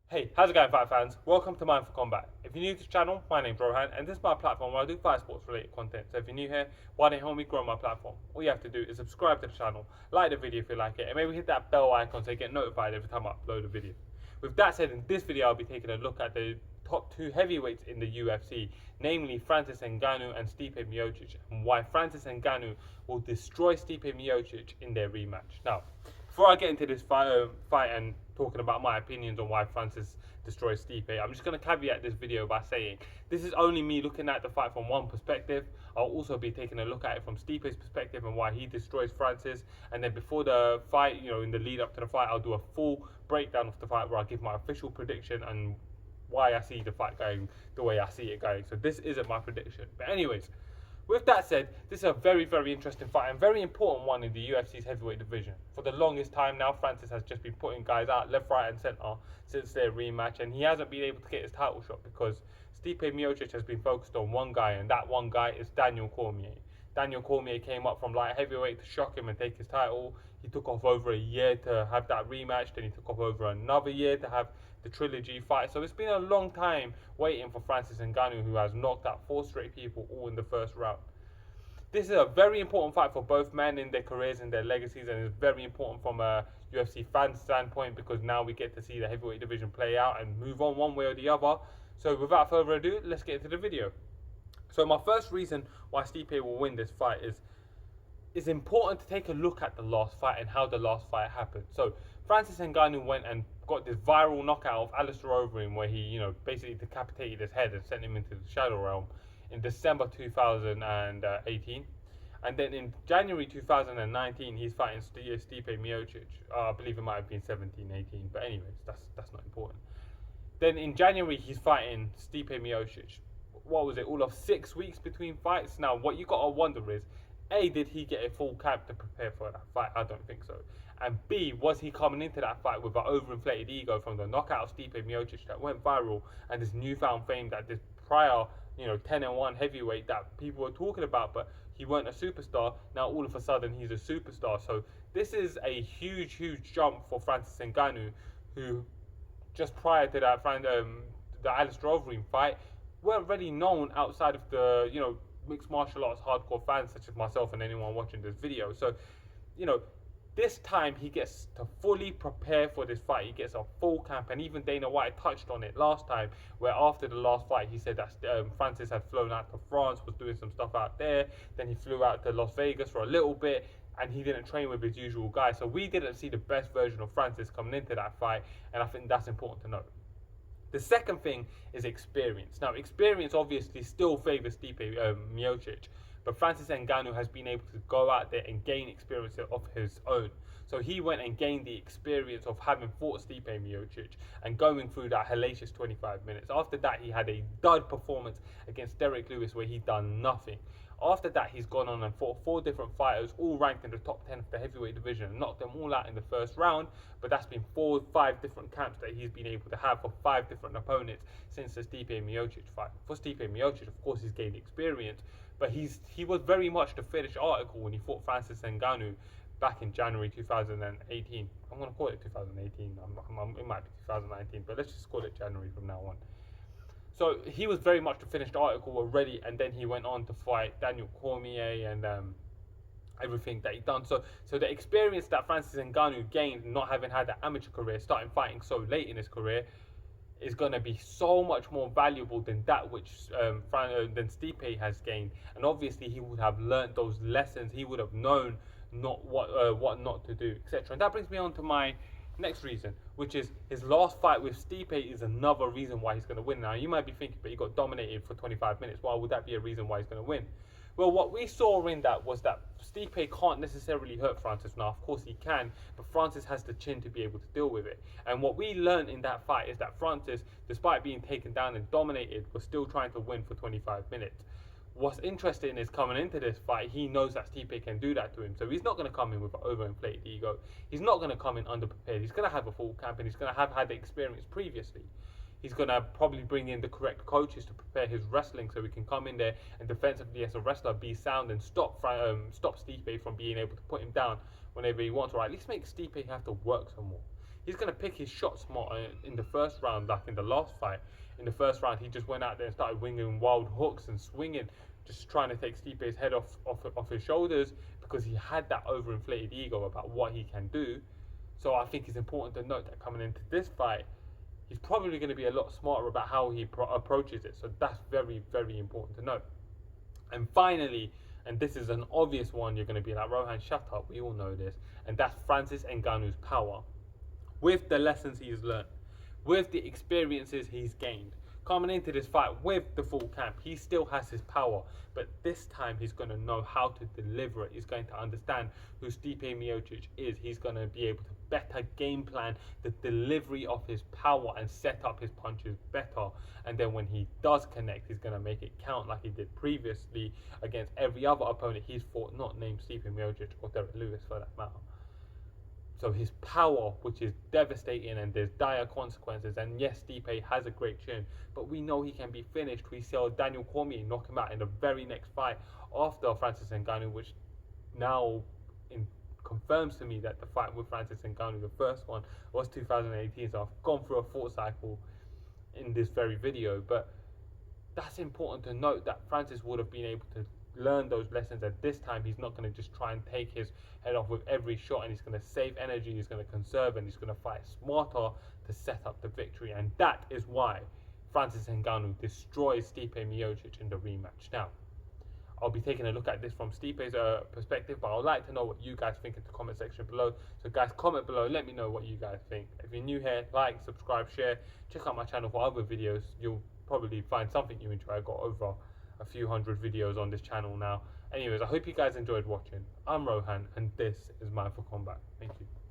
Hey, how's it going, fight fans? Welcome to Mind for Combat. If you're new to the channel, my name's Rohan, and this is my platform where I do fight sports related content. So if you're new here, why don't you help me grow my platform? All you have to do is subscribe to the channel, like the video if you like it, and maybe hit that bell icon so you get notified every time I upload a video. With that said, in this video I'll be taking a look at the top two heavyweights in the UFC, namely Francis Ngannou and Stipe Miocic, and why Francis Ngannou will destroy Stipe Miocic in their rematch. Now, before I get into this fight and talking about my opinions on why Francis destroys Stipe, I'm just going to caveat this video by saying this is only me looking at the fight from one perspective. I'll also be taking a look at it from Stipe's perspective and why he destroys Francis. And then before the fight, in the lead up to the fight, I'll do a full breakdown of the fight where I give my official prediction and why I see the fight going the way I see it going. So this isn't my prediction. But anyways, with that said, this is a very, very interesting fight and very important one in the UFC's heavyweight division. For the longest time now, Francis has just been putting guys out left, right and centre since their rematch, and he hasn't been able to get his title shot because Stipe Miocic has been focused on one guy, and that one guy is Daniel Cormier. Daniel Cormier came up from light heavyweight to shock him and take his title. He took off over a year to have that rematch, then he took off over another year to have the trilogy fight. So it's been a long time waiting for Francis Ngannou, who has knocked out 4 straight people all in the first round. This is a very important fight for both men in their careers and their legacies, and it's very important from a UFC fan standpoint because now we get to see the heavyweight division play out and move on one way or the other. So without further ado, let's get into the video. So my first reason why Stipe will win this fight is it's important to take a look at the last fight and how the last fight happened. So Francis Ngannou went and got this viral knockout of Alistair Overeem where he, basically decapitated his head and sent him into the shadow realm in December 2018. And then in January 2019, he's fighting Stipe Miocic. I believe it might have been 17, 18, but anyways, that's not important. Then in January, he's fighting Stipe Miocic. What was it, all of 6 weeks between fights? Now, what you got to wonder is, A, did he get a full camp to prepare for that fight? I don't think so. And B, was he coming into that fight with an overinflated ego from the knockout of Stipe Miocic that went viral and this newfound fame that this prior 10-1 heavyweight that people were talking about, but he weren't a superstar. Now all of a sudden he's a superstar. So this is a huge, huge jump for Francis Ngannou, who just prior to that, the Alistair Overeem fight, weren't really known outside of the mixed martial arts hardcore fans such as myself and anyone watching this video. So this time he gets to fully prepare for this fight. He gets a full camp, and even Dana White touched on it last time, where after the last fight he said that Francis had flown out to France, was doing some stuff out there, then he flew out to Las Vegas for a little bit, and he didn't train with his usual guys. So we didn't see the best version of Francis coming into that fight, and I think that's important to note. The second thing is experience. Now, experience obviously still favors Stipe Miocic, but Francis Ngannou has been able to go out there and gain experience of his own. So he went and gained the experience of having fought Stipe Miocic and going through that hellacious 25 minutes. After that, he had a dud performance against Derek Lewis where he done nothing. After that, he's gone on and fought 4 different fighters, all ranked in the top 10 of the heavyweight division, and knocked them all out in the first round. But that's been 4 or 5 different camps that he's been able to have for 5 different opponents since the Stipe Miocic fight. For Stipe Miocic, of course, he's gained experience, but he was very much the finished article when he fought Francis Ngannou back in January 2018. I'm going to call it 2018. It might be 2019, but let's just call it January from now on. So he was very much the finished article already, and then he went on to fight Daniel Cormier and everything that he done. So the experience that Francis Ngannou gained, not having had an amateur career, starting fighting so late in his career, is going to be so much more valuable than that which than Stipe has gained. And obviously he would have learned those lessons. He would have known what not to do, etc. And that brings me on to my next reason, which is his last fight with Stipe is another reason why he's going to win. Now, you might be thinking, but he got dominated for 25 minutes. Why would that be a reason why he's going to win? Well, what we saw in that was that Stipe can't necessarily hurt Francis. Now, of course he can, but Francis has the chin to be able to deal with it. And what we learned in that fight is that Francis, despite being taken down and dominated, was still trying to win for 25 minutes. What's interesting is coming into this fight, he knows that Stipe can do that to him. So he's not going to come in with an overinflated ego. He's not going to come in underprepared. He's going to have a full camp, and he's going to have had the experience previously. He's going to probably bring in the correct coaches to prepare his wrestling so he can come in there and defensively as a wrestler be sound and stop Stipe from being able to put him down whenever he wants, or at least make Stipe have to work some more. he's going to pick his shots more in the first round, like in the last fight. In the first round, he just went out there and started winging wild hooks and swinging, just trying to take Stipe's head off his shoulders, because he had that overinflated ego about what he can do. So I think it's important to note that coming into this fight, he's probably going to be a lot smarter about how he approaches it. So that's very, very important to note. And finally, and this is an obvious one, you're going to be like, Rohan, shut up, we all know this, and that's Francis Ngannou's power. With the lessons he's learned, with the experiences he's gained, coming into this fight with the full camp, he still has his power, but this time he's going to know how to deliver it. He's going to understand who Stipe Miocic is. He's going to be able to better game plan the delivery of his power and set up his punches better. And then when he does connect, he's going to make it count like he did previously against every other opponent he's fought, not named Stipe Miocic or Derek Lewis for that matter. So his power, which is devastating, and there's dire consequences. And yes, Stipe has a great chin, but we know he can be finished. We saw Daniel Cormier knock him out in the very next fight after Francis Ngannou, which now confirms to me that the fight with Francis Ngannou, the first one, was 2018. So I've gone through a thought cycle in this very video. But that's important to note, that Francis would have been able to learn those lessons, and this time he's not going to just try and take his head off with every shot, and he's going to save energy, he's going to conserve, and he's going to fight smarter to set up the victory. And that is why Francis Ngannou destroys Stipe Miocic in the rematch. Now, I'll be taking a look at this from Stipe's perspective, but I'd like to know what you guys think in the comment section below. So guys, comment below, let me know what you guys think. If you're new here, like, subscribe, share, check out my channel for other videos. You'll probably find something you enjoy. I got over a few hundred videos on this channel now. Anyways, I hope you guys enjoyed watching. I'm Rohan, and this is Mindful Combat. Thank you.